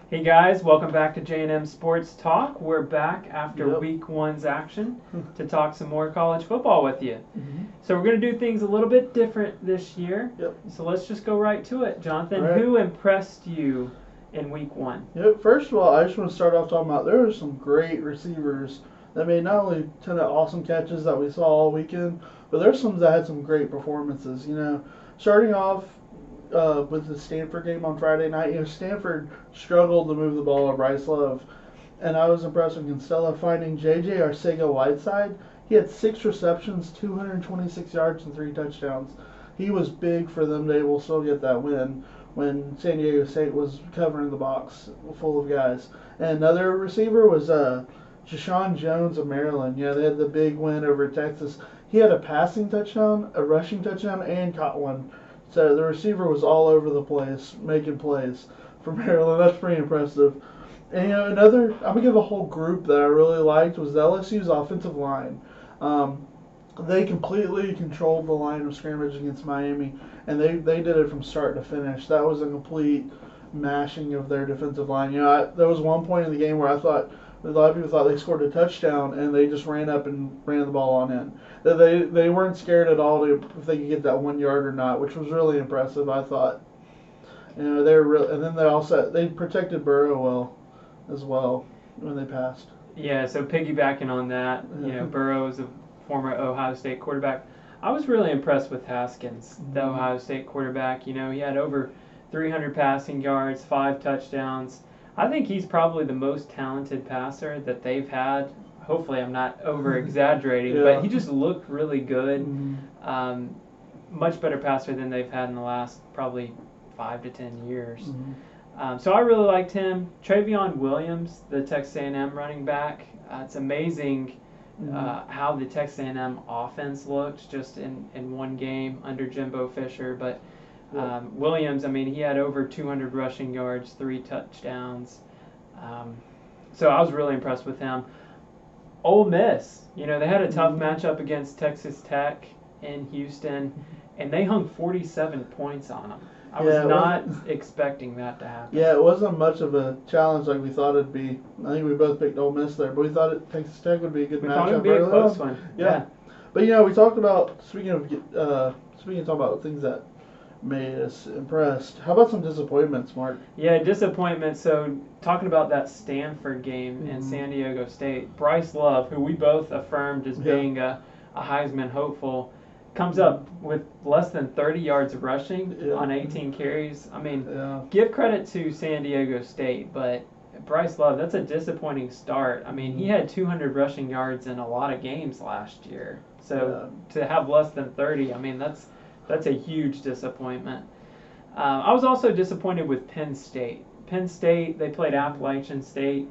Hey guys, welcome back to J&M Sports Talk. We're back after Yep. week one's action to talk some more college football with you. Mm-hmm. So we're going to do things a little bit different this year. Yep. So let's just go right to it. Jonathan, All right. who impressed you in week one? Yep. First of all, I just want to start off talking about there were some great receivers that made not only a ton of awesome catches that we saw all weekend, but there's some that had some great performances. Starting off with the Stanford game on Friday night, Stanford struggled to move the ball to Bryce Love, and I was impressed with Constella finding J.J. Arcega-Whiteside. He had 6 receptions, 226 yards, and 3 touchdowns. He was big for them to able to still get that win when San Diego State was covering the box full of guys. And another receiver was Jashawn Jones of Maryland. They had the big win over Texas. He had a passing touchdown, a rushing touchdown, and caught one. So the receiver was all over the place, making plays for Maryland. That's pretty impressive. And another, I'm gonna give a whole group that I really liked was the LSU's offensive line. They completely controlled the line of scrimmage against Miami, and they did it from start to finish. That was a complete mashing of their defensive line. There was one point in the game where I thought a lot of people thought they scored a touchdown, and they just ran up and ran the ball on in. They weren't scared at all if they could get that 1 yard or not, which was really impressive. I thought. They were real, and then they protected Burrow well as well when they passed. Yeah, so piggybacking on that, Burrow is a former Ohio State quarterback. I was really impressed with Haskins, the Ohio State quarterback. He had over 300 passing yards, 5 touchdowns. I think he's probably the most talented passer that they've had. Hopefully I'm not over-exaggerating, but he just looked really good. Mm-hmm. Much better passer than they've had in the last probably 5 to 10 years. Mm-hmm. So I really liked him. Travion Williams, the Texas A&M running back. It's amazing how the Texas A&M offense looked just in one game under Jimbo Fisher. But Williams, he had over 200 rushing yards, 3 touchdowns. So I was really impressed with him. Ole Miss, they had a tough matchup against Texas Tech in Houston, and they hung 47 points on them. I was not expecting that to happen. Yeah, it wasn't much of a challenge like we thought it'd be. I think we both picked Ole Miss there, but we thought Texas Tech would be a good matchup. We thought it would be a close one. Yeah. But we talked about speaking of talking about things that made us impressed. How about some disappointments, Mark? Yeah, disappointment. So talking about that Stanford game in San Diego State, Bryce Love, who we both affirmed as being a Heisman hopeful, comes up with less than 30 yards of rushing on 18 carries. Give credit to San Diego State, but Bryce Love, that's a disappointing start. He had 200 rushing yards in a lot of games last year. So to have less than 30, that's a huge disappointment. I was also disappointed with Penn State. Penn State, they played Appalachian State.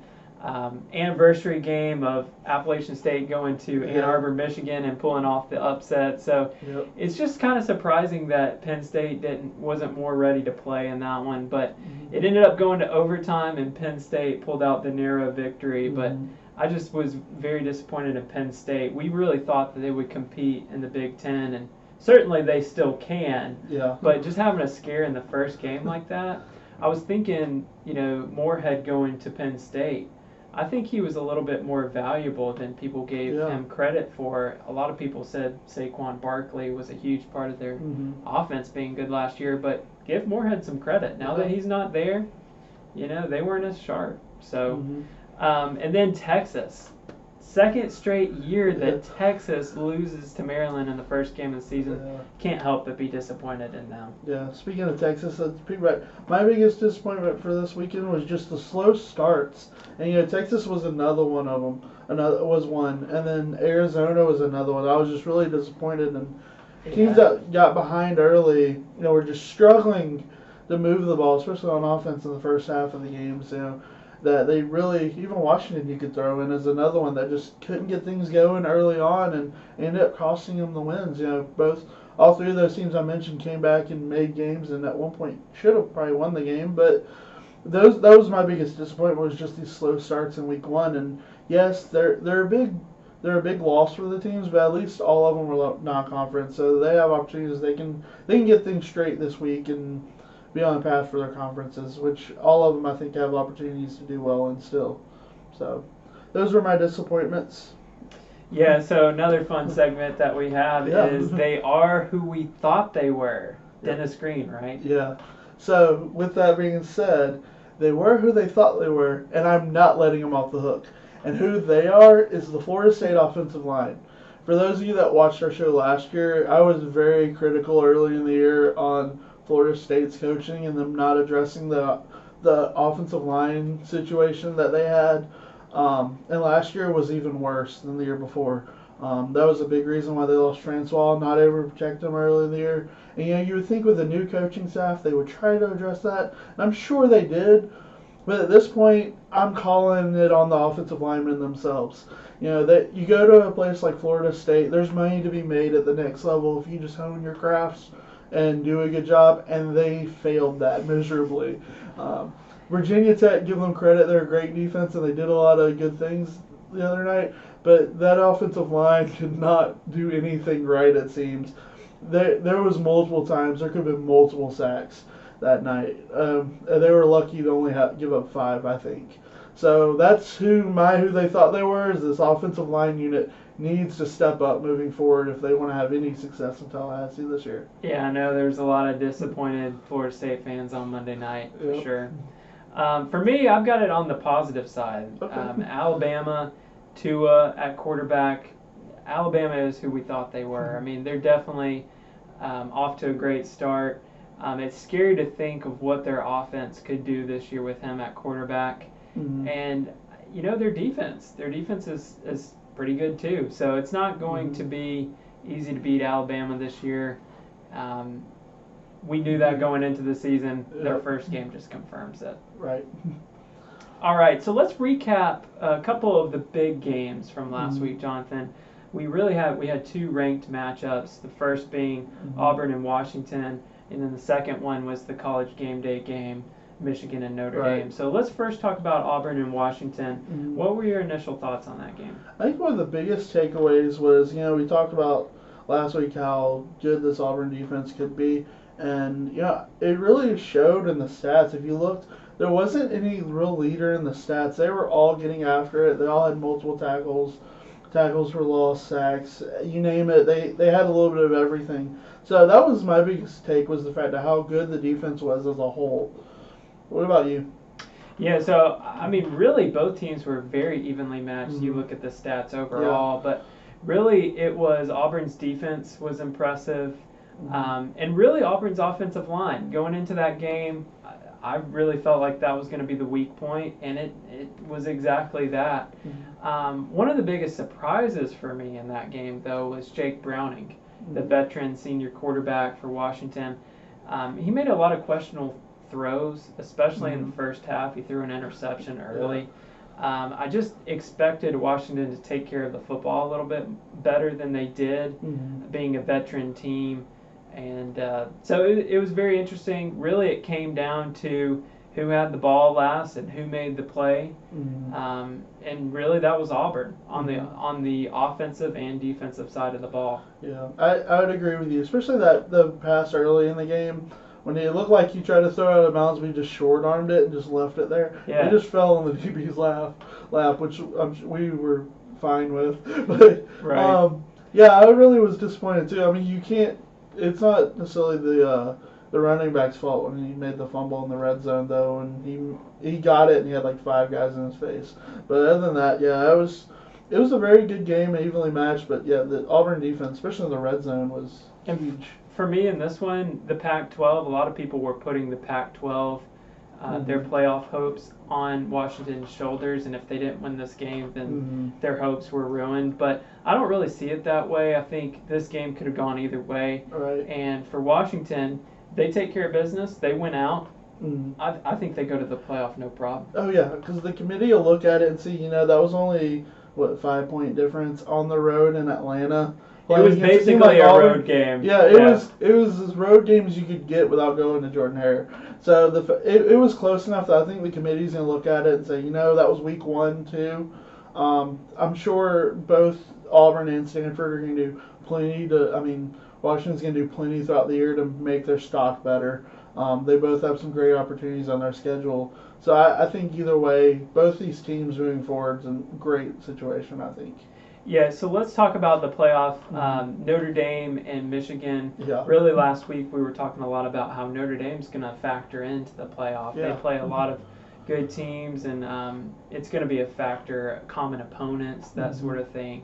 Anniversary game of Appalachian State going to Ann Arbor, Michigan, and pulling off the upset. So it's just kind of surprising that Penn State wasn't more ready to play in that one. But it ended up going to overtime, and Penn State pulled out the narrow victory. But I just was very disappointed in Penn State. We really thought that they would compete in the Big Ten, and certainly they still can. Yeah. But just having a scare in the first game like that, I was thinking, Moorhead going to Penn State. I think he was a little bit more valuable than people gave him credit for. A lot of people said Saquon Barkley was a huge part of their offense being good last year, but give Moorhead some credit. Now that he's not there, they weren't as sharp. So, and then Texas. Second straight year that Texas loses to Maryland in the first game of the season. Can't help but be disappointed in them. Yeah, speaking of Texas, my biggest disappointment for this weekend was just the slow starts. And Texas was another one of them. And then Arizona was another one. I was just really disappointed. And teams that got behind early, were just struggling to move the ball, especially on offense in the first half of the games. That they really, even Washington you could throw in as another one that just couldn't get things going early on and ended up costing them the wins. All 3 of those teams I mentioned came back and made games, and at one point should have probably won the game. But that was my biggest disappointment, was just these slow starts in week one. And yes, they're a big loss for the teams, but at least all of them were non-conference, so they have opportunities. They can get things straight this week and be on a path for their conferences, which all of them I think have opportunities to do well in still. So those were my disappointments. Yeah, so another fun segment that we have is they are who we thought they were. Dennis Green, right? Yeah. So with that being said, they were who they thought they were, and I'm not letting them off the hook. And who they are is the Florida State offensive line. For those of you that watched our show last year, I was very critical early in the year on Florida State's coaching and them not addressing the offensive line situation that they had. And last year was even worse than the year before. That was a big reason why they lost Francois, not able to protect him early in the year. And you would think with a new coaching staff they would try to address that. And I'm sure they did. But at this point, I'm calling it on the offensive linemen themselves. That you go to a place like Florida State, there's money to be made at the next level if you just hone your crafts and do a good job, and they failed that miserably. Virginia Tech, give them credit, they're a great defense, and they did a lot of good things the other night, but that offensive line could not do anything right, it seems. There was multiple times, there could have been multiple sacks that night. They were lucky to only give up 5, I think. So that's who they thought they were. Is this offensive line unit needs to step up moving forward if they want to have any success in Tallahassee this year. Yeah, I know there's a lot of disappointed Florida State fans on Monday night for sure. For me, I've got it on the positive side. Okay. Alabama, Tua at quarterback. Alabama is who we thought they were. I mean, they're definitely off to a great start. It's scary to think of what their offense could do this year with him at quarterback. Mm-hmm. And, their defense is pretty good too. So it's not going to be easy to beat Alabama this year. We knew that going into the season. Their first game just confirms it. Right. All right, so let's recap a couple of the big games from last week, Jonathan. We had 2 ranked matchups, the first being Auburn and Washington, and then the second one was the college game day game, Michigan and Notre Dame. So let's first talk about Auburn and Washington. What were your initial thoughts on that game? I think one of the biggest takeaways was, we talked about last week how good this Auburn defense could be, and it really showed in the stats. If you looked, there wasn't any real leader in the stats. They were all getting after it. They all had multiple tackles for loss, sacks, you name it. They had a little bit of everything. So that was my biggest take, was the fact of how good the defense was as a whole. What about you? Yeah, so, I mean, really both teams were very evenly matched. You look at the stats overall, but really it was Auburn's defense was impressive. And really Auburn's offensive line. Going into that game, I really felt like that was going to be the weak point, and it was exactly that. One of the biggest surprises for me in that game, though, was Jake Browning, the veteran senior quarterback for Washington. He made a lot of questionable throws, especially in the first half. He threw an interception early. I just expected Washington to take care of the football a little bit better than they did, being a veteran team. And so it was very interesting. Really, it came down to who had the ball last and who made the play. And really, that was Auburn on the offensive and defensive side of the ball. Yeah, I would agree with you, especially the pass early in the game. When it looked like he tried to throw it out of bounds, we just short-armed it and just left it there. Yeah. It just fell on the DB's lap, which we were fine with. But I really was disappointed too. I mean, you can't. It's not necessarily the running back's fault when he made the fumble in the red zone, though, and he got it and he had like 5 guys in his face. But other than that, it was a very good game, evenly matched. But the Auburn defense, especially in the red zone, was huge. For me in this one, the Pac-12, a lot of people were putting the Pac-12, their playoff hopes on Washington's shoulders, and if they didn't win this game, then their hopes were ruined. But I don't really see it that way. I think this game could have gone either way. Right. And for Washington, they take care of business. They win out. I think they go to the playoff no problem. Oh, yeah, because the committee will look at it and see, that was only, 5-point difference on the road in Atlanta. It was basically a road game. Yeah, it was as road game as you could get without going to Jordan-Hare. So it was close enough that I think the committee's going to look at it and say, that was week 1 too. I'm sure both Auburn and Stanford are going to do plenty to. I mean, Washington's going to do plenty throughout the year to make their stock better. They both have some great opportunities on their schedule. So I think either way, both these teams moving forward is a great situation, I think. Yeah, so let's talk about the playoff. Notre Dame and Michigan. Yeah. Really, last week we were talking a lot about how Notre Dame's going to factor into the playoff. Yeah. They play a lot of good teams, and it's going to be a factor, common opponents, that sort of thing.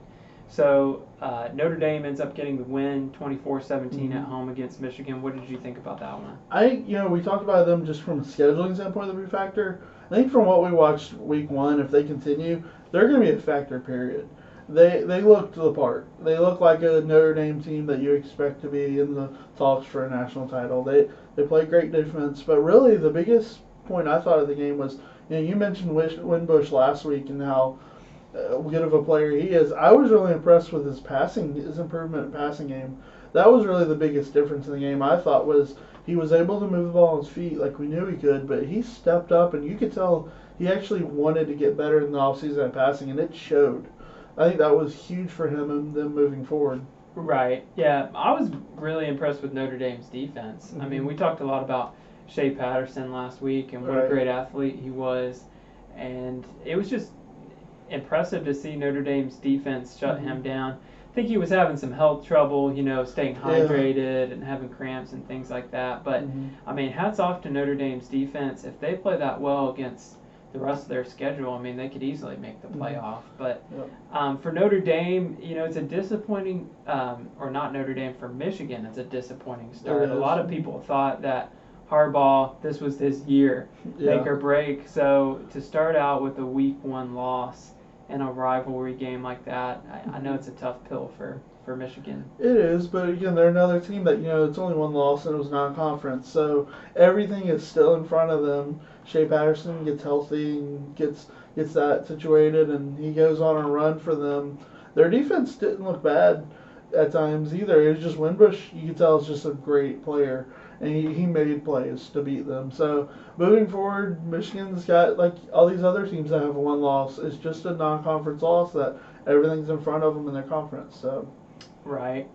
So Notre Dame ends up getting the win, 24-17 at home against Michigan. What did you think about that one? We talked about them just from a scheduling standpoint, the big factor. I think from what we watched week one, if they continue, they're going to be a factor, period. They look the part. They look like a Notre Dame team that you expect to be in the talks for a national title. They play great defense, but really the biggest point I thought of the game was, you mentioned Winbush last week and how good of a player he is. I was really impressed with his improvement in passing game. That was really the biggest difference in the game, I thought, was he was able to move the ball on his feet like we knew he could, but he stepped up, and you could tell he actually wanted to get better in the offseason at passing, and it showed. I think that was huge for him and them moving forward. Right. Yeah, I was really impressed with Notre Dame's defense. I mean, we talked a lot about Shea Patterson last week and what a great athlete he was, and it was just impressive to see Notre Dame's defense shut him down. I think he was having some health trouble, staying hydrated and having cramps and things like that. But, I mean, hats off to Notre Dame's defense. If they play that well against the rest of their schedule, I mean, they could easily make the playoff. But for Notre Dame, it's a disappointing, or not Notre Dame, for Michigan, it's a disappointing start. A lot of people thought that Harbaugh, this was his year, make or break. So to start out with a week one loss in a rivalry game like that, I know it's a tough pill for Michigan. It is, but again, they're another team that, it's only one loss and it was non-conference. So everything is still in front of them. Shea Patterson gets healthy and gets that situated, and he goes on a run for them. Their defense didn't look bad at times either. It was just Winbush, you could tell, is just a great player, and he made plays to beat them. So moving forward, Michigan's got, like all these other teams that have one loss, it's just a non-conference loss that everything's in front of them in their conference. So. Right.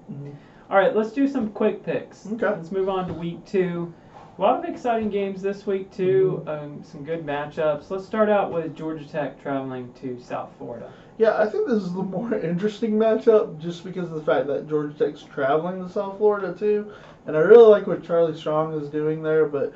All right, let's do some quick picks. Okay. Let's move on to week 2. A lot of exciting games this week, too. Some good matchups. Let's start out with Georgia Tech traveling to South Florida. Yeah, I think this is the more interesting matchup just because of the fact that Georgia Tech's traveling to South Florida, too. And I really like what Charlie Strong is doing there, but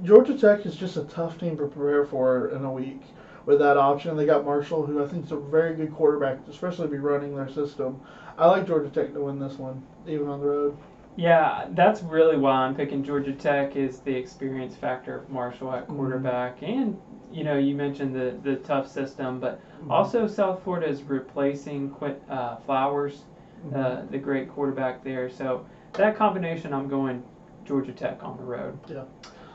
Georgia Tech is just a tough team to prepare for in a week with that option. They got Marshall, who I think is a very good quarterback, especially be running their system. I like Georgia Tech to win this one, even on the road. Yeah, that's really why I'm picking Georgia Tech, is the experience factor of Marshall at quarterback. And, you mentioned the tough system, but also South Florida is replacing Flowers, the great quarterback there. So that combination, I'm going Georgia Tech on the road. Yeah.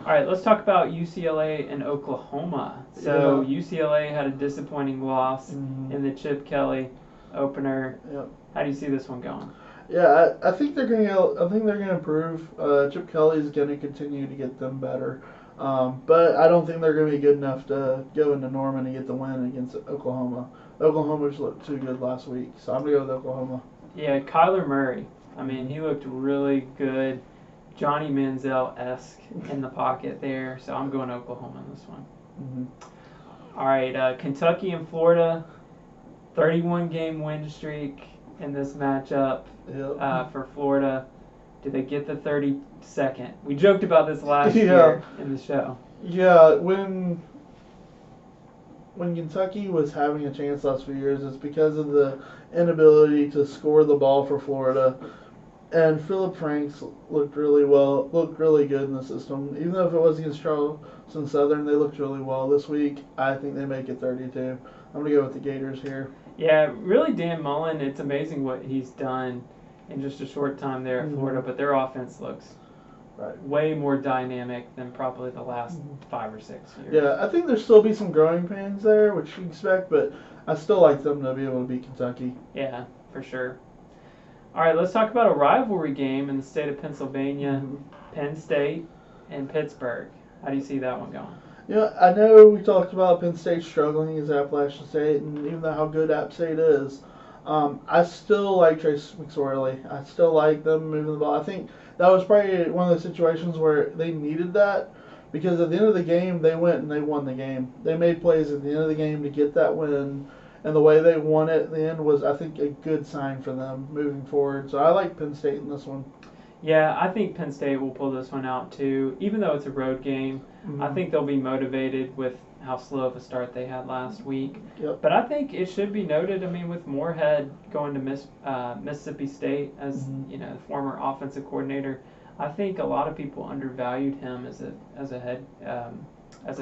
All right, let's talk about UCLA and Oklahoma. So UCLA had a disappointing loss in the Chip Kelly opener. Yep. How do you see this one going? Yeah, I think they're going to improve. Chip Kelly's going to continue to get them better, but I don't think they're going to be good enough to go into Norman and get the win against Oklahoma. Oklahoma just looked too good last week, so I'm going to go with Oklahoma. Yeah, Kyler Murray. I mean, he looked really good, Johnny Manziel-esque in the pocket there. So I'm going Oklahoma in this one. All right, Kentucky and Florida, 31-game win streak in this matchup for Florida. Do they get the 32nd? We joked about this last year in the show. Yeah, when Kentucky was having a chance last few years, it's because of the inability to score the ball for Florida. And Philip Franks looked really good in the system. Even though if it was against Charleston Southern, they looked really well this week. I think they make it 32. I'm going to go with the Gators here. Yeah, really, Dan Mullen, it's amazing what he's done in just a short time there at Florida, but their offense looks way more dynamic than probably the last 5 or 6 years. Yeah, I think there'll still be some growing pains there, which you expect, but I still like them to be able to beat Kentucky. Yeah, for sure. All right, let's talk about a rivalry game in the state of Pennsylvania, Penn State and Pittsburgh. How do you see that one going? I know we talked about Penn State struggling against Appalachian State, and even though how good App State is, I still like Trace McSorley. I still like them moving the ball. I think that was probably one of the situations where they needed that because at the end of the game, they went and they won the game. They made plays at the end of the game to get that win, and the way they won it at the end was, I think, a good sign for them moving forward. So I like Penn State in this one. Yeah, I think Penn State will pull this one out too. Even though it's a road game, I think they'll be motivated with how slow of a start they had last week. Yep. But I think it should be noted. I mean, with Moorhead going to Mississippi State as the former offensive coordinator, I think a lot of people undervalued him as an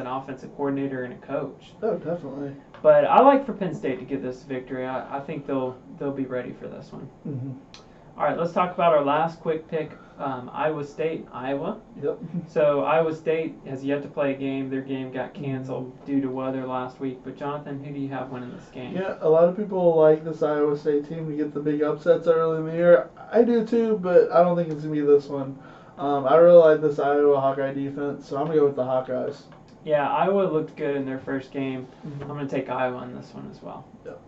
offensive coordinator and a coach. Oh, definitely. But I like for Penn State to get this victory. I think they'll be ready for this one. Mm-hmm. All right, let's talk about our last quick pick, Iowa State, Iowa. Yep. So Iowa State has yet to play a game. Their game got canceled due to weather last week. But Jonathan, who do you have winning this game? Yeah, a lot of people like this Iowa State team to get the big upsets early in the year. I do too, but I don't think it's going to be this one. I really like this Iowa Hawkeye defense, so I'm going to go with the Hawkeyes. Yeah, Iowa looked good in their first game. I'm going to take Iowa in this one as well. Yep.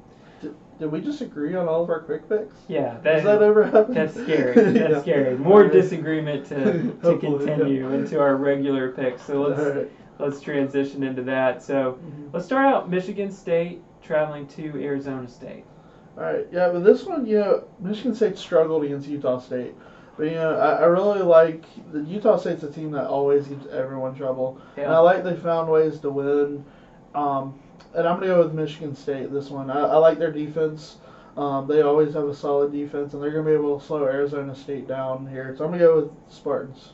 Did we just agree on all of our quick picks? Yeah. Does that ever happen? That's scary. That's Yeah. scary. More disagreement to Hopefully, continue into our regular picks. So let's transition into that. So let's start out Michigan State traveling to Arizona State. All right. Yeah, but this one, Michigan State struggled against Utah State. But, I really like the Utah State's a team that always gives everyone trouble. Yeah. And I like they found ways to win. And I'm going to go with Michigan State this one. I like their defense. They always have a solid defense, and they're going to be able to slow Arizona State down here. So I'm going to go with Spartans.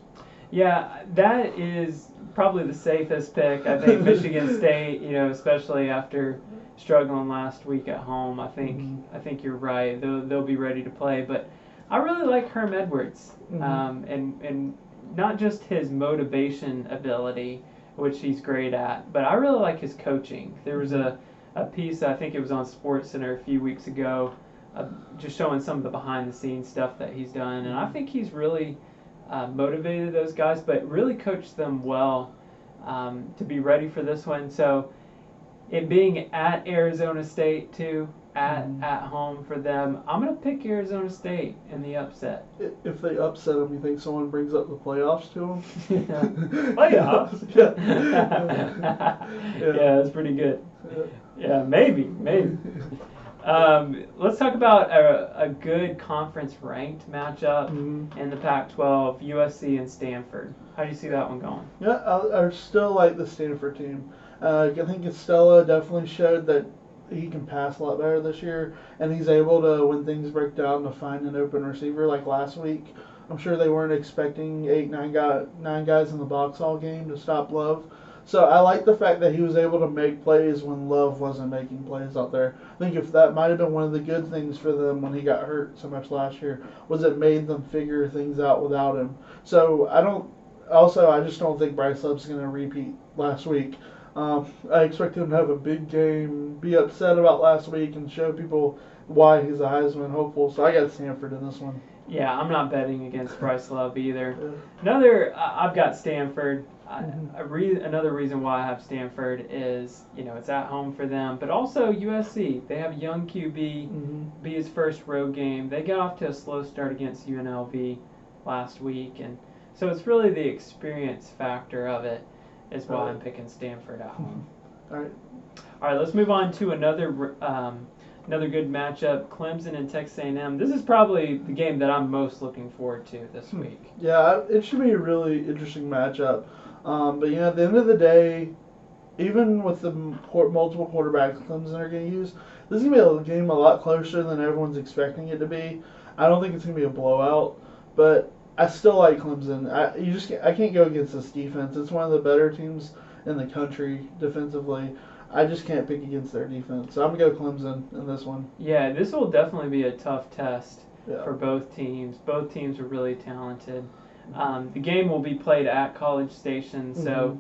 Yeah, that is probably the safest pick. I think Michigan State, especially after struggling last week at home, I think you're right. They'll be ready to play. But I really like Herm Edwards, and not just his motivation ability, which he's great at, but I really like his coaching. There was a piece, I think it was on SportsCenter a few weeks ago, just showing some of the behind-the-scenes stuff that he's done, and I think he's really motivated those guys, but really coached them well to be ready for this one. So it being at Arizona State, too, at home for them, I'm going to pick Arizona State in the upset. If they upset them, you think someone brings up the playoffs to them? Playoffs? Yeah, that's pretty good. Yeah, maybe. Let's talk about a good conference ranked matchup in the Pac-12, USC and Stanford. How do you see that one going? Yeah, I still like the Stanford team. I think Estella definitely showed that he can pass a lot better this year, and he's able to, when things break down, to find an open receiver like last week. I'm sure they weren't expecting 9 guys in the box all game to stop Love. So I like the fact that he was able to make plays when Love wasn't making plays out there. I think if that might have been one of the good things for them when he got hurt so much last year, was it made them figure things out without him. So I just don't think Bryce Love's going to repeat last week. I expect him to have a big game, be upset about last week, and show people why he's a Heisman hopeful. So I got Stanford in this one. Yeah, I'm not betting against Bryce Love either. I've got Stanford. Another reason why I have Stanford is, it's at home for them, but also USC. They have a young QB, be his first road game. They got off to a slow start against UNLV last week, and so it's really the experience factor of it is why I'm picking Stanford at home. All right, let's move on to another good matchup, Clemson and Texas A&M. This is probably the game that I'm most looking forward to this week. Yeah, it should be a really interesting matchup. But at the end of the day, even with the multiple quarterbacks Clemson are going to use, this is going to be a game a lot closer than everyone's expecting it to be. I don't think it's going to be a blowout, but I still like Clemson. I can't go against this defense. It's one of the better teams in the country defensively. I just can't pick against their defense. So I'm going to go Clemson in this one. Yeah, this will definitely be a tough test for both teams. Both teams are really talented. The game will be played at College Station, so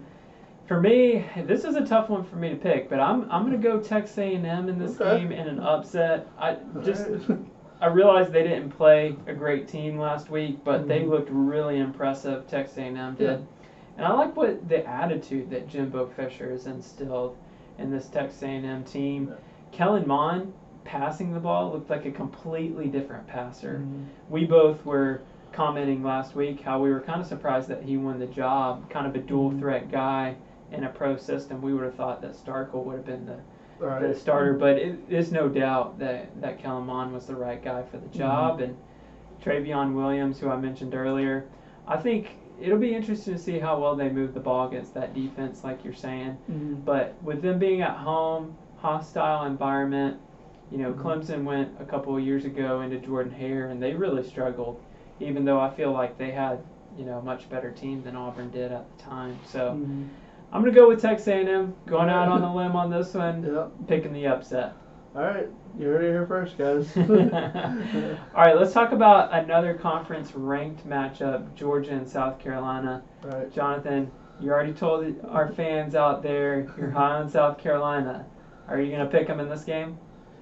for me, this is a tough one for me to pick. But I'm going to go Texas A&M in this game in an upset. I realized they didn't play a great team last week, but they looked really impressive. Texas A&M did, and I like what the attitude that Jimbo Fisher has instilled in this Texas A&M team. Kellen Mond passing the ball, looked like a completely different passer. Mm-hmm. We both were commenting last week how we were kind of surprised that he won the job, kind of a dual threat guy in a pro system. We would have thought that Starkel would have been the starter, but it is no doubt that Kellen Mond was the right guy for the job. And Travion Williams, who I mentioned earlier, I think it'll be interesting to see how well they move the ball against that defense, like you're saying. But with them being at home, hostile environment, Clemson went a couple of years ago into Jordan-Hare, and they really struggled, even though I feel like they had, a much better team than Auburn did at the time. So I'm going to go with Texas A&M, going out on a limb on this one, picking the upset. All right, you heard it here first, guys. All right, let's talk about another conference-ranked matchup, Georgia and South Carolina. Right. Jonathan, you already told our fans out there you're high on South Carolina. Are you going to pick them in this game?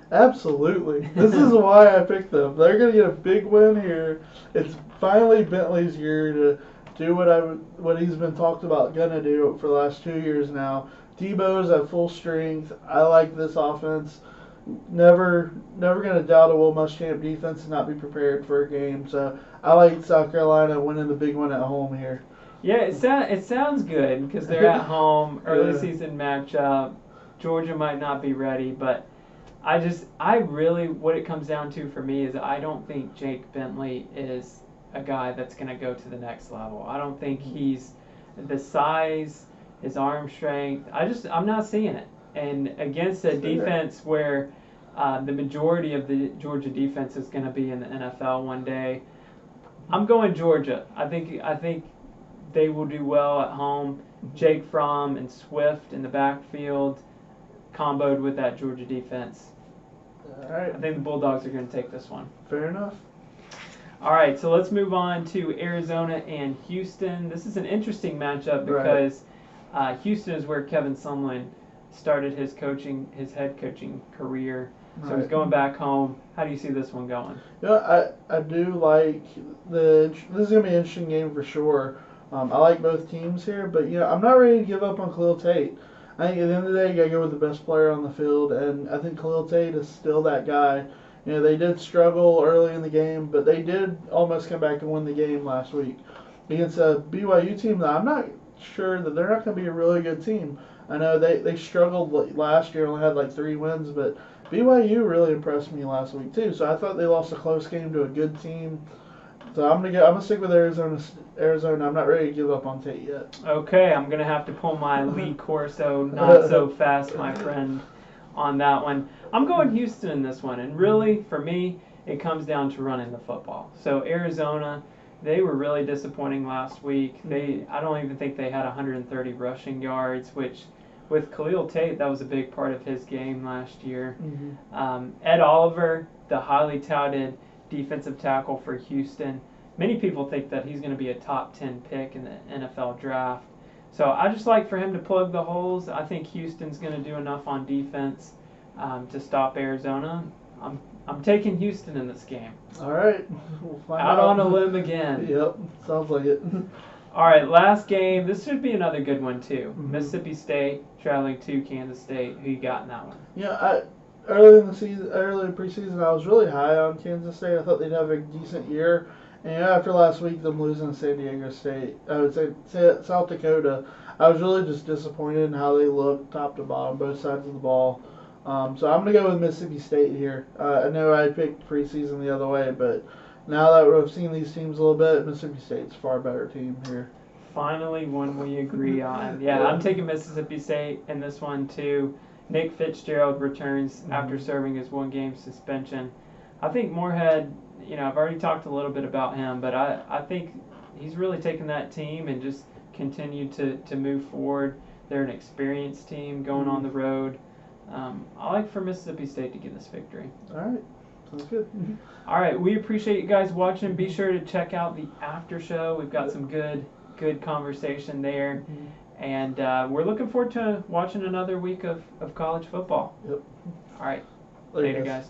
Absolutely. This is why I picked them. They're going to get a big win here. It's finally Bentley's year to do what he's been talked about going to do for the last 2 years now. Debo's at full strength. I like this offense. Never going to doubt a Will Muschamp defense and not be prepared for a game. So I like South Carolina winning the big one at home here. Yeah, it sounds good because they're at home, early season matchup. Georgia might not be ready, but I really, what it comes down to for me is I don't think Jake Bentley is a guy that's going to go to the next level. I don't think he's the size, his arm strength. I'm not seeing it. And against a defense where the majority of the Georgia defense is going to be in the NFL one day, I'm going Georgia. I think they will do well at home. Jake Fromm and Swift in the backfield, comboed with that Georgia defense. All right. I think the Bulldogs are going to take this one. Fair enough. All right, so let's move on to Arizona and Houston. This is an interesting matchup because Houston is where Kevin Sumlin started his head coaching career. So he's going back home. How do you see this one going? I do like this is going to be an interesting game for sure. I like both teams here, but I'm not ready to give up on Khalil Tate. I think at the end of the day, you got to go with the best player on the field, and I think Khalil Tate is still that guy. They did struggle early in the game, but they did almost come back and win the game last week against a BYU team that I'm not sure that they're not going to be a really good team. I know they struggled last year, only had like 3 wins, but BYU really impressed me last week too. So I thought they lost a close game to a good team. So I'm gonna stick with Arizona. I'm not ready to give up on Tate yet. Okay, I'm gonna have to pull my Lee Corso not so fast, my friend, on that one. I'm going Houston in this one, and really for me, it comes down to running the football. So Arizona, they were really disappointing last week. I don't even think they had 130 rushing yards, which with Khalil Tate, that was a big part of his game last year. Ed Oliver, the highly touted defensive tackle for Houston. Many people think that he's going to be a top 10 pick in the NFL draft. So I just like for him to plug the holes. I think Houston's going to do enough on defense to stop Arizona. I'm taking Houston in this game. All right. We'll find out on a limb again. Yep. Sounds like it. All right, last game. This should be another good one, too. Mississippi State traveling to Kansas State. Who you got in that one? Early in the preseason, I was really high on Kansas State. I thought they'd have a decent year. And after last week, them losing to San Diego State, I would say South Dakota, I was really just disappointed in how they looked top to bottom, both sides of the ball. So I'm going to go with Mississippi State here. I know I picked preseason the other way, but now that we've seen these teams a little bit, Mississippi State's a far better team here. Finally, one we agree on. Yeah, I'm taking Mississippi State in this one, too. Nick Fitzgerald returns after serving his 1-game suspension. I think Moorhead, I've already talked a little bit about him, but I think he's really taken that team and just continued to move forward. They're an experienced team going on the road. I like for Mississippi State to get this victory. All right. Sounds good. All right, we appreciate you guys watching. Be sure to check out the after show. We've got some good conversation there. And we're looking forward to watching another week of college football. Yep. All right. Later, guys.